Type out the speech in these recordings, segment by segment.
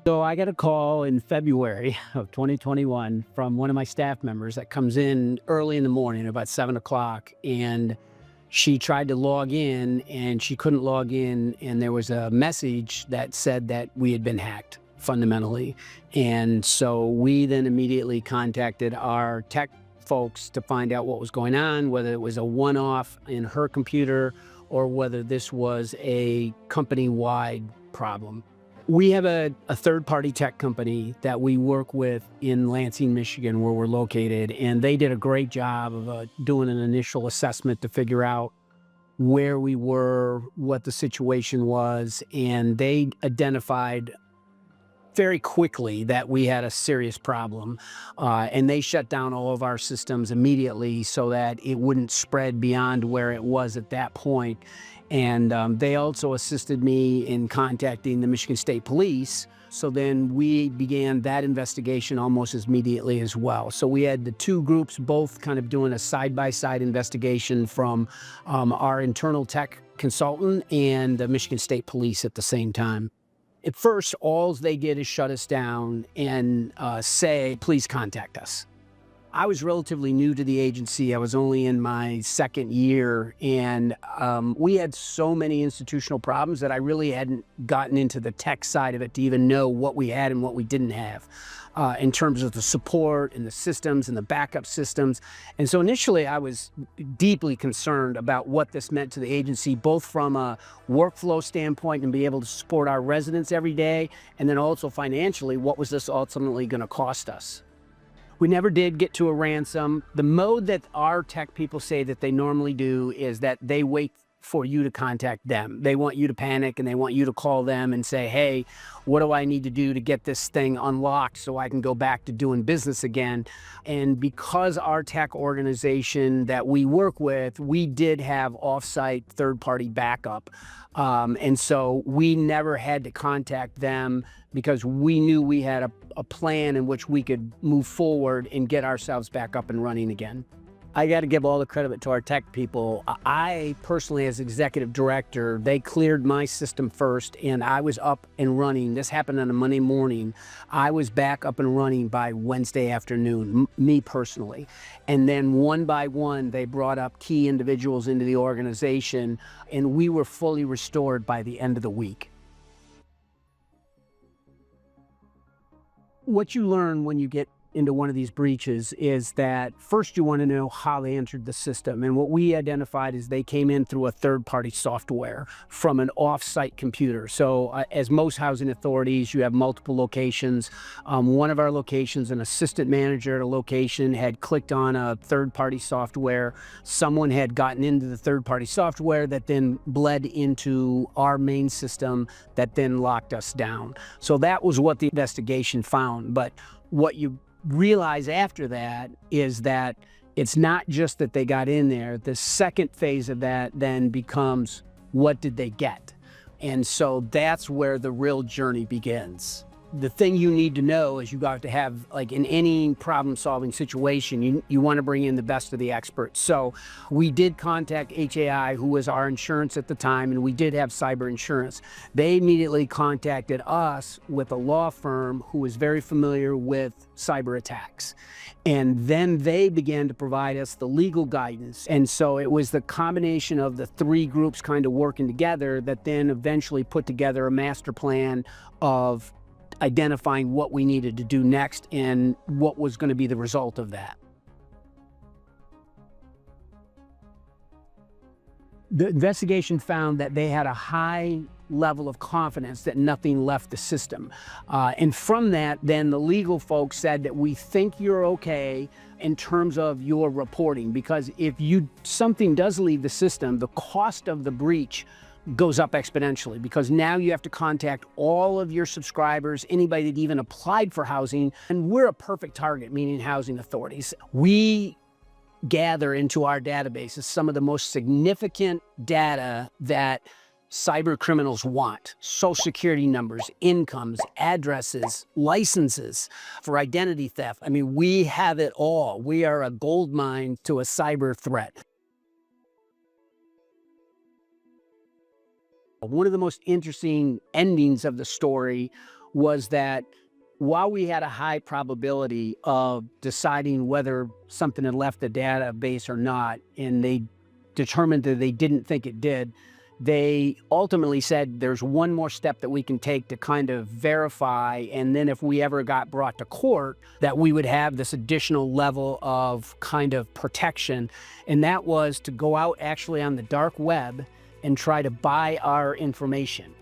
So I got a call in February of 2021 from one of my staff members that comes in early in the morning, about 7 o'clock, and she tried to log in and she couldn't log in. And there was a message that said that we had been hacked fundamentally. And so we then immediately contacted our tech folks to find out what was going on, whether it was a one-off in her computer or whether this was a company-wide problem. We have a third-party tech company that we work with in Lansing, Michigan, where we're located, and they did a great job of doing an initial assessment to figure out where we were, what the situation was, and they identified very quickly that we had a serious problem, and they shut down all of our systems immediately so that it wouldn't spread beyond where it was at that point. And they also assisted me in contacting the Michigan State Police. So then we began that investigation almost as immediately as well. So we had the two groups both kind of doing a side-by-side investigation from our internal tech consultant and the Michigan State Police at the same time. At first, all they did is shut us down and say, please contact us. I was relatively new to the agency. I was only in my second year, and we had so many institutional problems that I really hadn't gotten into the tech side of it to even know what we had and what we didn't have in terms of the support and the systems and the backup systems. And so initially I was deeply concerned about what this meant to the agency, both from a workflow standpoint and be able to support our residents every day, and then also financially, what was this ultimately going to cost us? We never did get to a ransom. The mode that our tech people say that they normally do is that they wait for you to contact them. They want you to panic and they want you to call them and say, hey, what do I need to do to get this thing unlocked so I can go back to doing business again? And because our tech organization that we work with, we did have offsite third-party backup. And so we never had to contact them because we knew we had a plan in which we could move forward and get ourselves back up and running again. I got to give all the credit to our tech people. I personally, as executive director, they cleared my system first and I was up and running. This happened on a Monday morning. I was back up and running by Wednesday afternoon, me personally. And then one by one, they brought up key individuals into the organization and we were fully restored by the end of the week. What you learn when you get into one of these breaches is that first you want to know how they entered the system. And what we identified is they came in through a third-party software from an off-site computer. So as most housing authorities, you have multiple locations. One of our locations, an assistant manager at a location had clicked on a third-party software. Someone had gotten into the third-party software that then bled into our main system that then locked us down. So that was what the investigation found. But what you realize after that is that it's not just that they got in there. The second phase of that then becomes, what did they get? And so that's where the real journey begins. The thing you need to know is you got to have, like in any problem-solving situation, you want to bring in the best of the experts. So we did contact HAI, who was our insurance at the time, and we did have cyber insurance. They immediately contacted us with a law firm who was very familiar with cyber attacks. And then they began to provide us the legal guidance. And so it was the combination of the three groups kind of working together that then eventually put together a master plan of identifying what we needed to do next and what was going to be the result of that. The investigation found that they had a high level of confidence that nothing left the system. And from that, then the legal folks said that we think you're okay in terms of your reporting, because if something does leave the system, the cost of the breach goes up exponentially, because now you have to contact all of your subscribers, anybody that even applied for housing, and we're a perfect target, meaning housing authorities. We gather into our databases some of the most significant data that cyber criminals want: social security numbers, incomes, addresses, licenses for identity theft. I mean, we have it all. We are a gold mine to a cyber threat. One of the most interesting endings of the story was that while we had a high probability of deciding whether something had left the database or not, and they determined that they didn't think it did, they ultimately said there's one more step that we can take to kind of verify, and then if we ever got brought to court, that we would have this additional level of kind of protection. And that was to go out actually on the dark web and try to buy our information.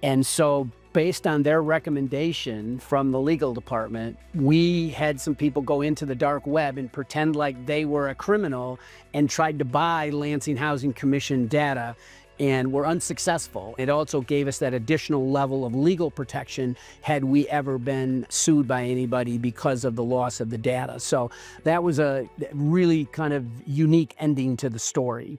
And so based on their recommendation from the legal department, we had some people go into the dark web and pretend like they were a criminal and tried to buy Lansing Housing Commission data, and were unsuccessful. It also gave us that additional level of legal protection had we ever been sued by anybody because of the loss of the data. So that was a really kind of unique ending to the story.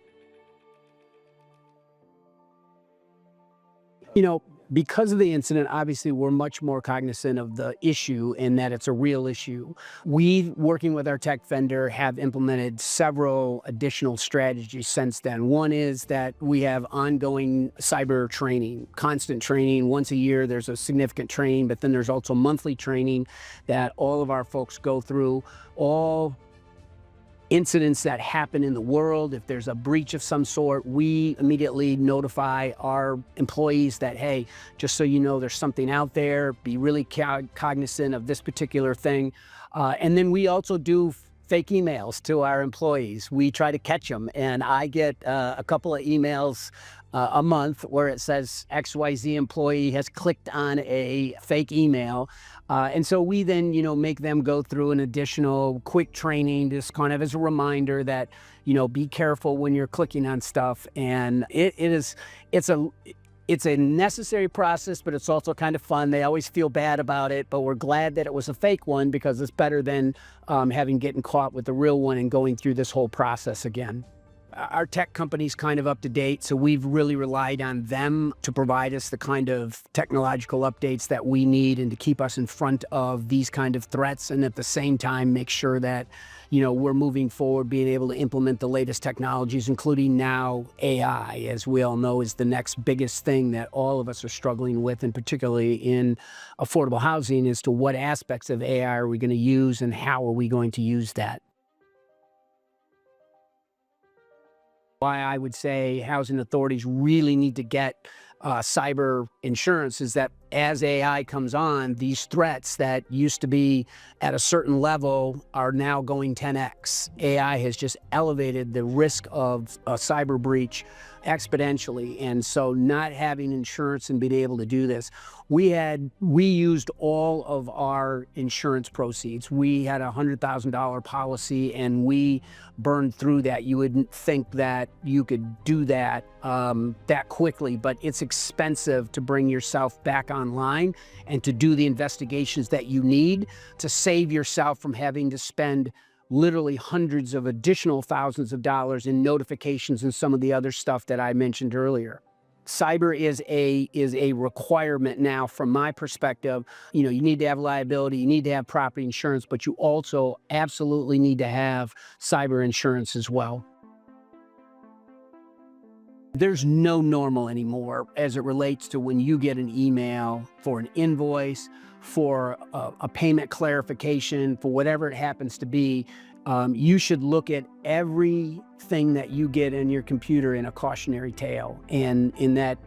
You know, because of the incident, obviously, we're much more cognizant of the issue and that it's a real issue. We, working with our tech vendor, have implemented several additional strategies since then. One is that we have ongoing cyber training, constant training. Once a year, there's a significant training, but then there's also monthly training that all of our folks go through. All incidents that happen in the world, if there's a breach of some sort, we immediately notify our employees that, hey, just so you know, there's something out there, be really cognizant of this particular thing. And then we also do fake emails to our employees. We try to catch them, and I get a couple of emails a month where it says XYZ employee has clicked on a fake email. And so we then, make them go through an additional quick training, just kind of as a reminder that, be careful when you're clicking on stuff. And it's a necessary process, but it's also kind of fun. They always feel bad about it, but we're glad that it was a fake one because it's better than getting caught with the real one and going through this whole process again. Our tech company's kind of up to date, so we've really relied on them to provide us the kind of technological updates that we need and to keep us in front of these kind of threats, and at the same time make sure that, we're moving forward, being able to implement the latest technologies, including now AI, as we all know, is the next biggest thing that all of us are struggling with, and particularly in affordable housing, as to what aspects of AI are we going to use and how are we going to use that. Why I would say housing authorities really need to get cyber insurance is that as AI comes on, these threats that used to be at a certain level are now going 10x. AI has just elevated the risk of a cyber breach exponentially. And so not having insurance and being able to do this, we used all of our insurance proceeds. We had a $100,000 policy and we burned through that. You wouldn't think that you could do that that quickly, but it's expensive to bring yourself back online and to do the investigations that you need to save yourself from having to spend literally hundreds of additional thousands of dollars in notifications and some of the other stuff that I mentioned earlier. Cyber is a requirement now from my perspective. You need to have liability, you need to have property insurance, but you also absolutely need to have cyber insurance as well. There's no normal anymore as it relates to when you get an email for an invoice, for a payment clarification, for whatever it happens to be. You should look at everything that you get in your computer in a cautionary tale. And in that,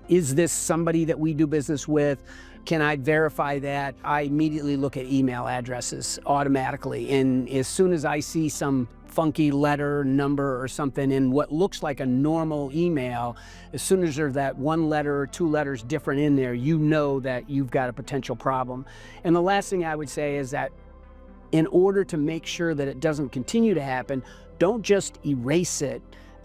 is this somebody that we do business with? Can I verify that? I immediately look at email addresses automatically. And as soon as I see some funky letter, number, or something in what looks like a normal email, as soon as there's that one letter or two letters different in there, you know that you've got a potential problem. And the last thing I would say is that in order to make sure that it doesn't continue to happen, don't just erase it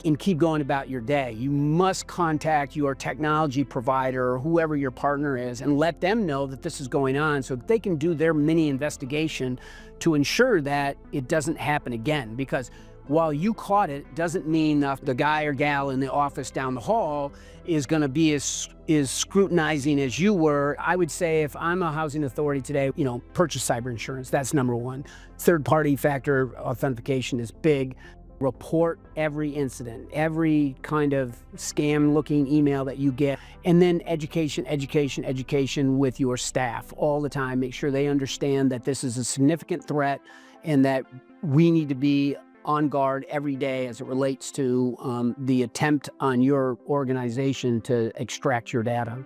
and keep going about your day. You must contact your technology provider or whoever your partner is and let them know that this is going on so that they can do their mini investigation to ensure that it doesn't happen again. Because while you caught it, doesn't mean the guy or gal in the office down the hall is going to be as scrutinizing as you were. I would say if I'm a housing authority today, purchase cyber insurance. That's number one. Third-party factor authentication is big. Report every incident, every kind of scam-looking email that you get, and then education with your staff all the time. Make sure they understand that this is a significant threat and that we need to be on guard every day as it relates to the attempt on your organization to extract your data.